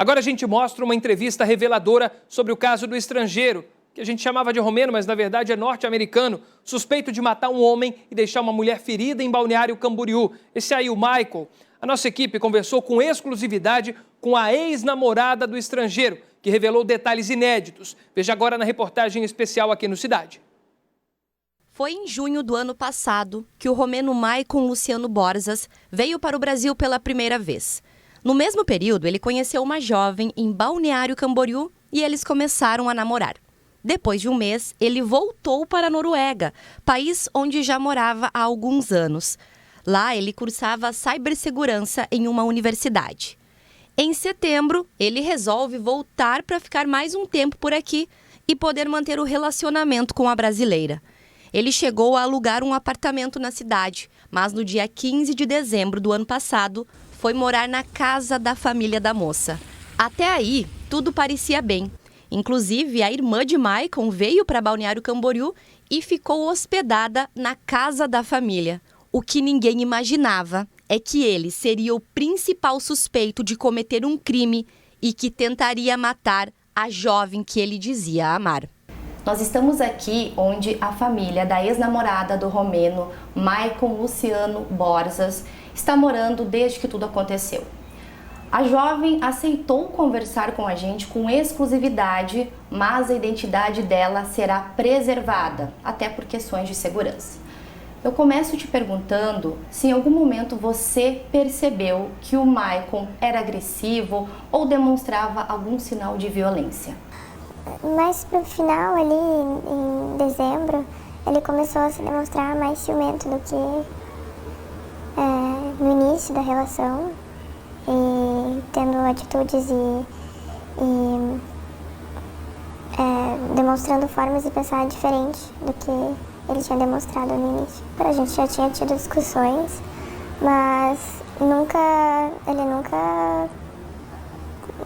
Agora a gente mostra uma entrevista reveladora sobre o caso do estrangeiro, que a gente chamava de romeno, mas na verdade é norte-americano, suspeito de matar um homem e deixar uma mulher ferida em Balneário Camboriú. Esse aí, o Michael. A nossa equipe conversou com exclusividade com a ex-namorada do estrangeiro, que revelou detalhes inéditos. Veja agora na reportagem especial aqui no Cidade. Foi em junho do ano passado que o romeno Maicon Luciano Borzas veio para o Brasil pela primeira vez. No mesmo período, ele conheceu uma jovem em Balneário Camboriú e eles começaram a namorar. Depois de um mês, ele voltou para a Noruega, país onde já morava há alguns anos. Lá, ele cursava cibersegurança em uma universidade. Em setembro, ele resolve voltar para ficar mais um tempo por aqui e poder manter o relacionamento com a brasileira. Ele chegou a alugar um apartamento na cidade, mas no dia 15 de dezembro do ano passado, foi morar na casa da família da moça. Até aí, tudo parecia bem. Inclusive, a irmã de Maicon veio para Balneário Camboriú e ficou hospedada na casa da família. O que ninguém imaginava é que ele seria o principal suspeito de cometer um crime e que tentaria matar a jovem que ele dizia amar. Nós estamos aqui onde a família da ex-namorada do romeno, Maicon Luciano Borzas, está morando desde que tudo aconteceu. A jovem aceitou conversar com a gente com exclusividade, mas a identidade dela será preservada, até por questões de segurança. Eu começo te perguntando se em algum momento você percebeu que o Maicon era agressivo ou demonstrava algum sinal de violência. Mas pro final, ali em dezembro, ele começou a se demonstrar mais ciumento do que no início da relação, e tendo atitudes e demonstrando formas de pensar diferentes do que ele tinha demonstrado no início. A gente já tinha tido discussões, mas ele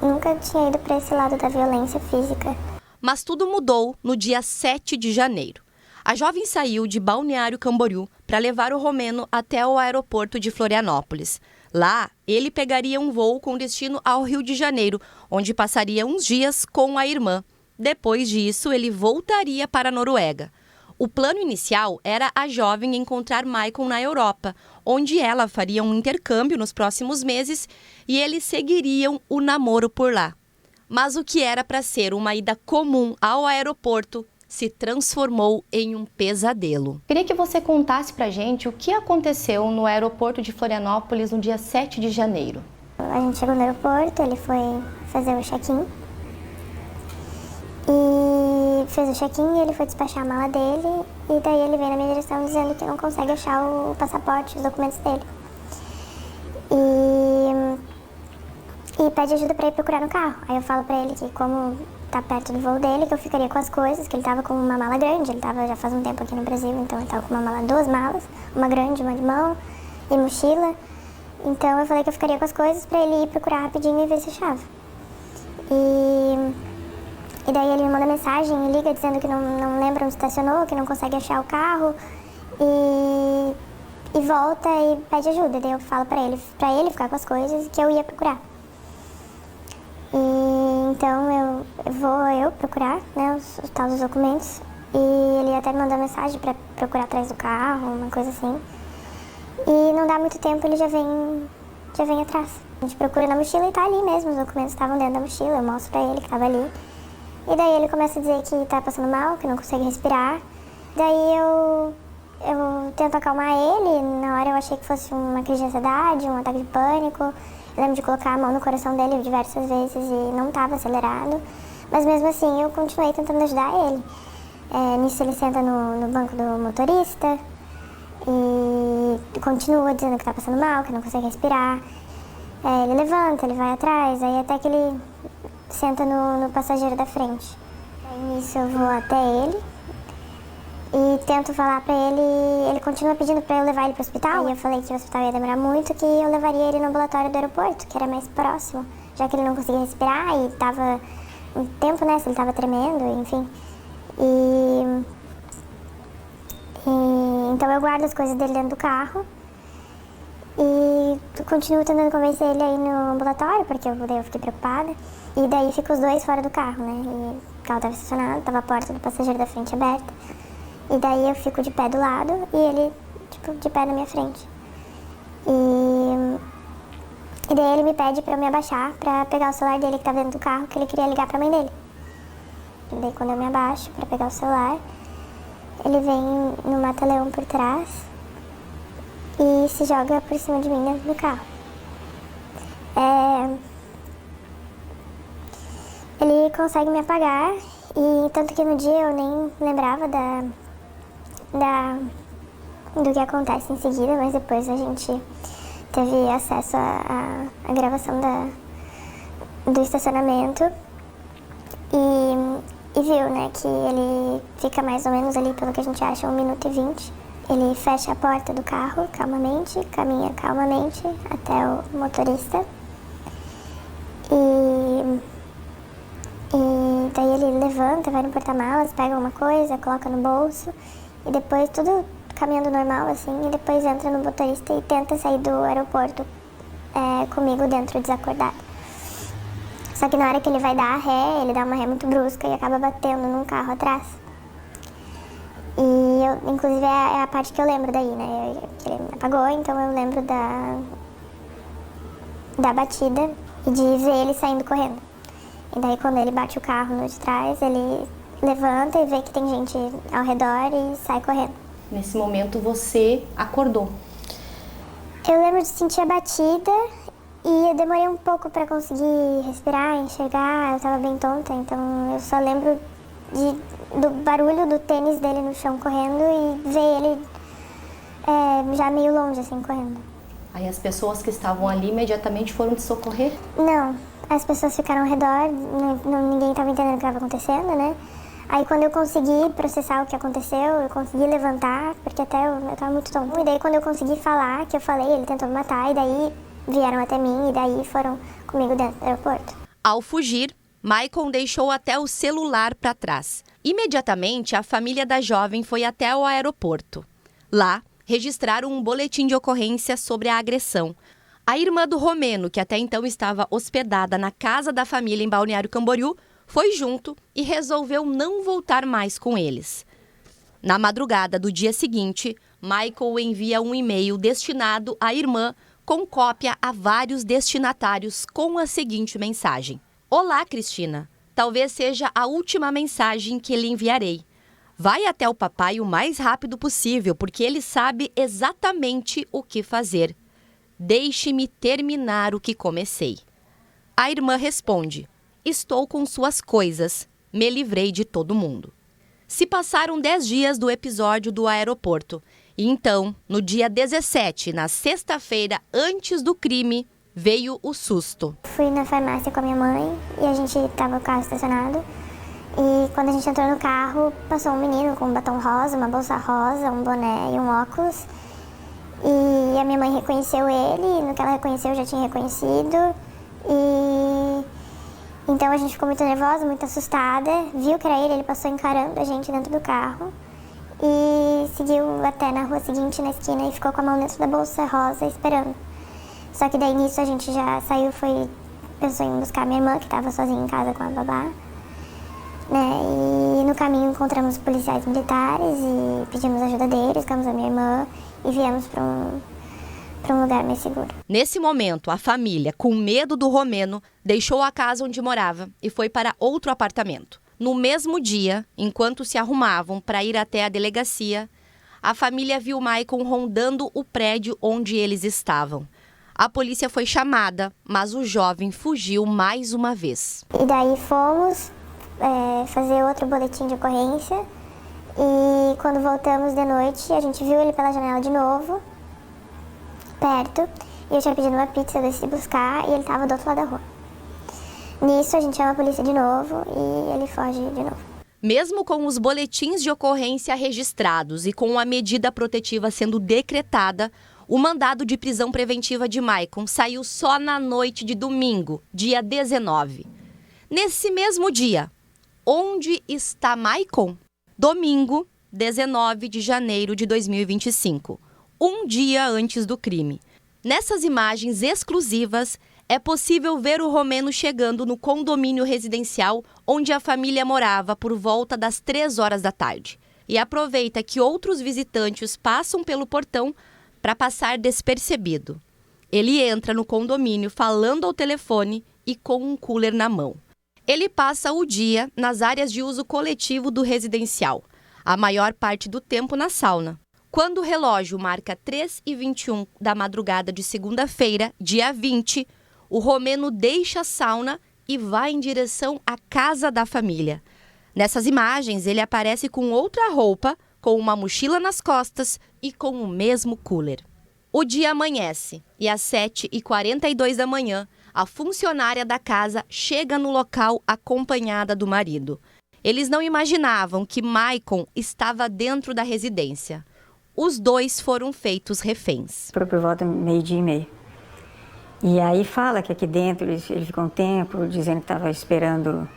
nunca tinha ido para esse lado da violência física. Mas tudo mudou no dia 7 de janeiro. A jovem saiu de Balneário Camboriú para levar o romeno até o aeroporto de Florianópolis. Lá, ele pegaria um voo com destino ao Rio de Janeiro, onde passaria uns dias com a irmã. Depois disso, ele voltaria para a Noruega. O plano inicial era a jovem encontrar Maicon na Europa, onde ela faria um intercâmbio nos próximos meses e eles seguiriam o namoro por lá. Mas o que era para ser uma ida comum ao aeroporto se transformou em um pesadelo. Queria que você contasse pra gente o que aconteceu no aeroporto de Florianópolis no dia 7 de janeiro. A gente chegou no aeroporto, ele foi fazer o check-in. E fez o check-in e ele foi despachar a mala dele. E daí ele veio na minha direção dizendo que não consegue achar o passaporte, os documentos dele. E pede ajuda pra ir procurar no carro. Aí eu falo pra ele que como tá perto do voo dele, que eu ficaria com as coisas, que ele tava com uma mala grande, ele tava já faz um tempo aqui no Brasil, então ele tava com uma mala, 2 malas, uma grande, uma de mão e mochila. Então eu falei que eu ficaria com as coisas pra ele ir procurar rapidinho e ver se achava. E daí ele me manda mensagem e liga dizendo que não lembra onde estacionou, que não consegue achar o carro e volta e pede ajuda. Daí eu falo pra ele ficar com as coisas e que eu ia procurar. Então eu vou procurar, né, os tais documentos, e ele até me mandou mensagem para procurar atrás do carro, uma coisa assim. E não dá muito tempo, ele já vem atrás. A gente procura na mochila e tá ali mesmo, os documentos estavam dentro da mochila, eu mostro pra ele que tava ali. E daí ele começa a dizer que tá passando mal, que não consegue respirar. Daí eu tento acalmar ele, na hora eu achei que fosse uma crise de ansiedade, um ataque de pânico. Eu lembro de colocar a mão no coração dele diversas vezes e não estava acelerado. Mas mesmo assim eu continuei tentando ajudar ele. Nisso ele senta no banco do motorista e continua dizendo que está passando mal, que não consegue respirar. Ele levanta, ele vai atrás, aí até que ele senta no passageiro da frente. Aí nisso eu vou até ele e tento falar pra ele continua pedindo pra eu levar ele pro hospital. E eu falei que o hospital ia demorar muito, que eu levaria ele no ambulatório do aeroporto, que era mais próximo, já que ele não conseguia respirar e tava um tempo, né, se ele tava tremendo, enfim. Então eu guardo as coisas dele dentro do carro e continuo tentando convencer ele aí no ambulatório, porque daí eu fiquei preocupada. E daí ficam os dois fora do carro, né? E o carro estava estacionado, estava a porta do passageiro da frente aberta. E daí eu fico de pé do lado e ele, tipo, de pé na minha frente. E daí ele me pede pra eu me abaixar pra pegar o celular dele que tá dentro do carro, que ele queria ligar pra mãe dele. E daí quando eu me abaixo pra pegar o celular, ele vem no mata-leão por trás e se joga por cima de mim dentro do carro. Ele consegue me apagar, e tanto que no dia eu nem lembrava do que acontece em seguida, mas depois a gente teve acesso à gravação do estacionamento e viu, né, que ele fica mais ou menos ali, pelo que a gente acha, 1 minuto e 20. Ele fecha a porta do carro calmamente, caminha calmamente até o motorista e daí ele levanta, vai no porta-malas, pega uma coisa, coloca no bolso e depois tudo caminhando normal assim, e depois entra no motorista e tenta sair do aeroporto comigo dentro, desacordado. Só que na hora que ele vai dar a ré, ele dá uma ré muito brusca e acaba batendo num carro atrás. E eu, inclusive, é a parte que eu lembro daí, né? Ele me apagou, então eu lembro da batida e de ver ele saindo correndo. E daí quando ele bate o carro no de trás, ele levanta e vê que tem gente ao redor e sai correndo. Nesse momento você acordou? Eu lembro de sentir a batida e eu demorei um pouco para conseguir respirar, enxergar, eu estava bem tonta, então eu só lembro do barulho do tênis dele no chão correndo e ver ele já meio longe assim correndo. Aí as pessoas que estavam ali imediatamente foram te socorrer? Não, as pessoas ficaram ao redor, ninguém estava entendendo o que estava acontecendo, né? Aí quando eu consegui processar o que aconteceu, eu consegui levantar, porque até eu estava muito tonta. E daí quando eu consegui falar, que eu falei, ele tentou me matar, e daí vieram até mim, e daí foram comigo dentro do aeroporto. Ao fugir, Maicon deixou até o celular para trás. Imediatamente, a família da jovem foi até o aeroporto. Lá, registraram um boletim de ocorrência sobre a agressão. A irmã do Romeno, que até então estava hospedada na casa da família em Balneário Camboriú, foi junto e resolveu não voltar mais com eles. Na madrugada do dia seguinte, Michael envia um e-mail destinado à irmã com cópia a vários destinatários com a seguinte mensagem: Olá, Cristina. Talvez seja a última mensagem que lhe enviarei. Vai até o papai o mais rápido possível, porque ele sabe exatamente o que fazer. Deixe-me terminar o que comecei. A irmã responde: Estou com suas coisas. Me livrei de todo mundo. Se passaram 10 dias do episódio do aeroporto. E então, no dia 17, na sexta-feira antes do crime, veio o susto. Fui na farmácia com a minha mãe e a gente estava com o carro estacionado. E quando a gente entrou no carro, passou um menino com um batom rosa, uma bolsa rosa, um boné e um óculos. E a minha mãe reconheceu ele, e no que ela reconheceu eu já tinha reconhecido. Então a gente ficou muito nervosa, muito assustada, viu que era ele passou encarando a gente dentro do carro e seguiu até na rua seguinte, na esquina, e ficou com a mão dentro da bolsa rosa esperando. Só que daí nisso a gente já saiu, pensou em buscar minha irmã, que estava sozinha em casa com a babá, né? E no caminho encontramos policiais militares e pedimos ajuda deles, ficamos a minha irmã e viemos para um lugar mais seguro. Nesse momento, a família, com medo do Romeno, deixou a casa onde morava e foi para outro apartamento. No mesmo dia, enquanto se arrumavam para ir até a delegacia, a família viu Maicon rondando o prédio onde eles estavam. A polícia foi chamada, mas o jovem fugiu mais uma vez. E daí fomos fazer outro boletim de ocorrência e quando voltamos de noite, a gente viu ele pela janela de novo, perto, e eu tinha pedido uma pizza, eu desci buscar e ele estava do outro lado da rua. Nisso a gente chama a polícia de novo e ele foge de novo. Mesmo com os boletins de ocorrência registrados e com a medida protetiva sendo decretada, o mandado de prisão preventiva de Maicon saiu só na noite de domingo, dia 19. Nesse mesmo dia, onde está Maicon? Domingo, 19 de janeiro de 2025. Um dia antes do crime. Nessas imagens exclusivas, é possível ver o Romeno chegando no condomínio residencial onde a família morava por volta das 3 horas da tarde. E aproveita que outros visitantes passam pelo portão para passar despercebido. Ele entra no condomínio falando ao telefone e com um cooler na mão. Ele passa o dia nas áreas de uso coletivo do residencial, a maior parte do tempo na sauna. Quando o relógio marca 3h21 da madrugada de segunda-feira, dia 20, o Romeno deixa a sauna e vai em direção à casa da família. Nessas imagens, ele aparece com outra roupa, com uma mochila nas costas e com o mesmo cooler. O dia amanhece e às 7h42 da manhã, a funcionária da casa chega no local acompanhada do marido. Eles não imaginavam que Maicon estava dentro da residência. Os dois foram feitos reféns. Por volta 12h30. E aí fala que aqui dentro ele ficou um tempo dizendo que estava esperando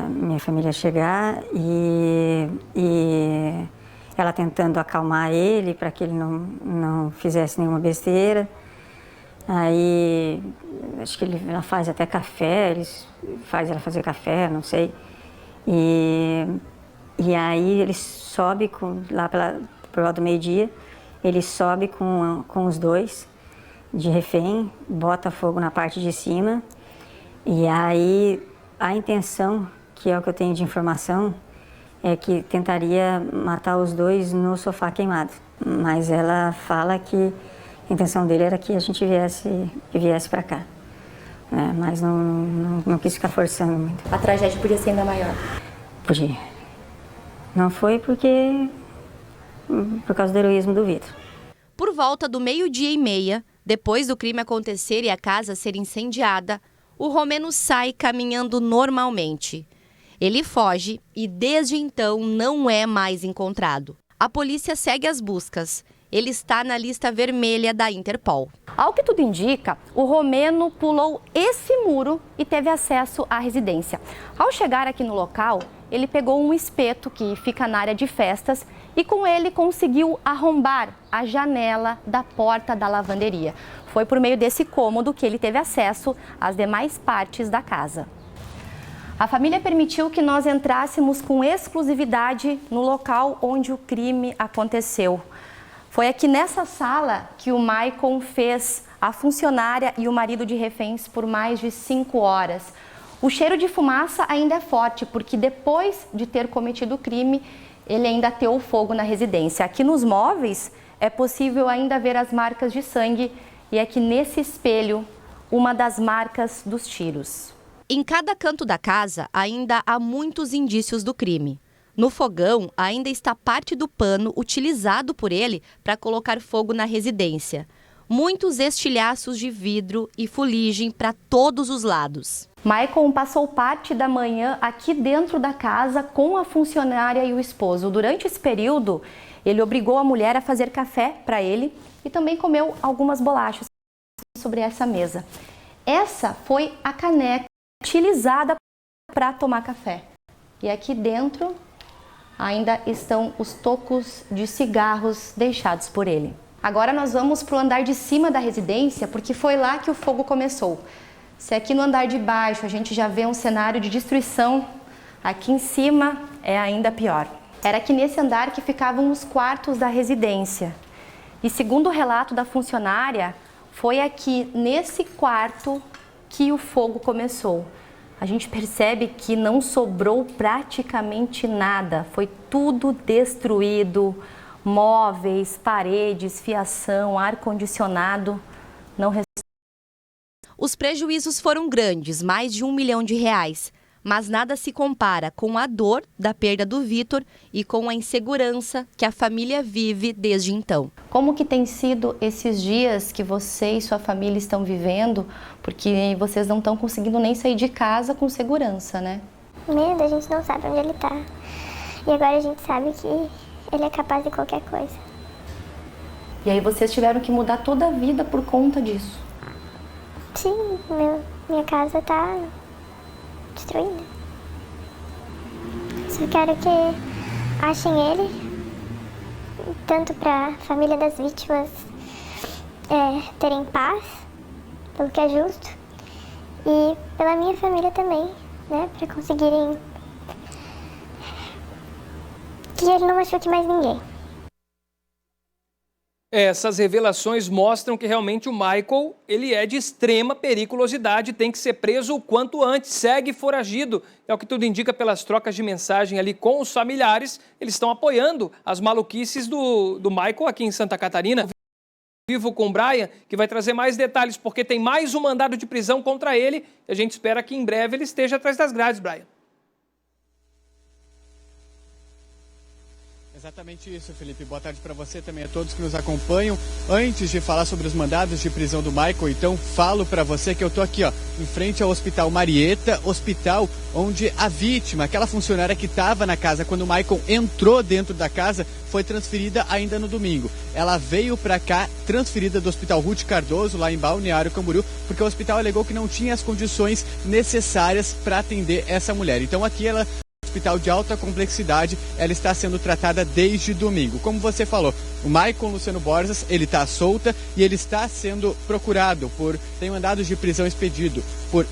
minha família chegar e ela tentando acalmar ele para que ele não fizesse nenhuma besteira. Aí acho que ela faz até café, faz ela fazer café, não sei. E aí ele sobe lá por volta do meio-dia, ele sobe com os dois de refém, bota fogo na parte de cima. E aí a intenção, que é o que eu tenho de informação, é que tentaria matar os dois no sofá queimado. Mas ela fala que a intenção dele era que a gente viesse para cá. Mas não quis ficar forçando muito. A tragédia podia ser ainda maior? Podia. Não foi por causa do heroísmo do Vitor. Por volta do 12h30, depois do crime acontecer e a casa ser incendiada, o Romeno sai caminhando normalmente. Ele foge e desde então não é mais encontrado. A polícia segue as buscas. Ele está na lista vermelha da Interpol. Ao que tudo indica, o Romeno pulou esse muro e teve acesso à residência. Ao chegar aqui no local, ele pegou um espeto que fica na área de festas e com ele conseguiu arrombar a janela da porta da lavanderia. Foi por meio desse cômodo que ele teve acesso às demais partes da casa. A família permitiu que nós entrássemos com exclusividade no local onde o crime aconteceu. Foi aqui nessa sala que o Maicon fez a funcionária e o marido de reféns por mais de 5 horas. O cheiro de fumaça ainda é forte, porque depois de ter cometido o crime, ele ainda ateou fogo na residência. Aqui nos móveis é possível ainda ver as marcas de sangue e aqui nesse espelho, uma das marcas dos tiros. Em cada canto da casa ainda há muitos indícios do crime. No fogão ainda está parte do pano utilizado por ele para colocar fogo na residência. Muitos estilhaços de vidro e fuligem para todos os lados. Maicon passou parte da manhã aqui dentro da casa com a funcionária e o esposo. Durante esse período, ele obrigou a mulher a fazer café para ele e também comeu algumas bolachas sobre essa mesa. Essa foi a caneca utilizada para tomar café. E aqui dentro ainda estão os tocos de cigarros deixados por ele. Agora nós vamos para o andar de cima da residência, porque foi lá que o fogo começou. Se aqui no andar de baixo a gente já vê um cenário de destruição, aqui em cima é ainda pior. Era aqui nesse andar que ficavam os quartos da residência. E segundo o relato da funcionária, foi aqui nesse quarto que o fogo começou. A gente percebe que não sobrou praticamente nada, foi tudo destruído. Móveis, paredes, fiação, ar-condicionado, não restaram. Os prejuízos foram grandes, mais de R$1 milhão, mas nada se compara com a dor da perda do Vitor e com a insegurança que a família vive desde então. Como que tem sido esses dias que você e sua família estão vivendo? Porque vocês não estão conseguindo nem sair de casa com segurança, né? Medo, a gente não sabe onde ele tá. E agora a gente sabe que ele é capaz de qualquer coisa. E aí vocês tiveram que mudar toda a vida por conta disso? Sim, minha casa tá destruída. Só quero que achem ele, tanto pra família das vítimas, terem paz, pelo que é justo, e pela minha família também, né, para conseguirem que ele não machuque mais ninguém. Essas revelações mostram que realmente o Michael, ele é de extrema periculosidade, tem que ser preso o quanto antes, segue foragido. É o que tudo indica pelas trocas de mensagem ali com os familiares, eles estão apoiando as maluquices do Michael aqui em Santa Catarina. Vivo com o Brian, que vai trazer mais detalhes, porque tem mais um mandado de prisão contra ele, e a gente espera que em breve ele esteja atrás das grades, Brian. Exatamente isso, Felipe. Boa tarde para você também, a todos que nos acompanham. Antes de falar sobre os mandados de prisão do Michael, então falo para você que eu tô aqui, ó, em frente ao Hospital Marieta, hospital onde a vítima, aquela funcionária que estava na casa quando o Michael entrou dentro da casa, foi transferida ainda no domingo. Ela veio para cá, transferida do Hospital Ruth Cardoso, lá em Balneário Camboriú, porque o hospital alegou que não tinha as condições necessárias para atender essa mulher. Então aqui ela... hospital de alta complexidade, ela está sendo tratada desde domingo. Como você falou, o Michael Luciano Borzas, ele está solta e ele está sendo procurado tem mandados de prisão expedido por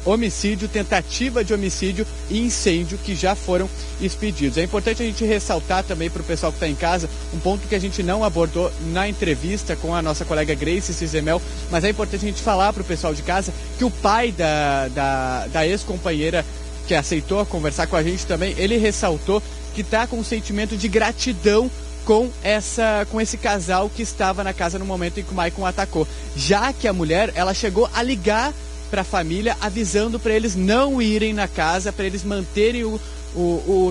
homicídio, tentativa de homicídio e incêndio que já foram expedidos. É importante a gente ressaltar também para o pessoal que está em casa um ponto que a gente não abordou na entrevista com a nossa colega Grace Cizemel, mas é importante a gente falar para o pessoal de casa que o pai da ex-companheira que aceitou conversar com a gente também, ele ressaltou que está com um sentimento de gratidão com esse casal que estava na casa no momento em que o Michael atacou. Já que a mulher, ela chegou a ligar para a família, avisando para eles não irem na casa, para eles manterem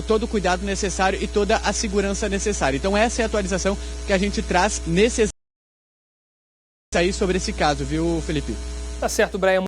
todo o cuidado necessário e toda a segurança necessária. Então essa é a atualização que a gente traz aí sobre esse caso, viu, Felipe? Tá certo, Brian.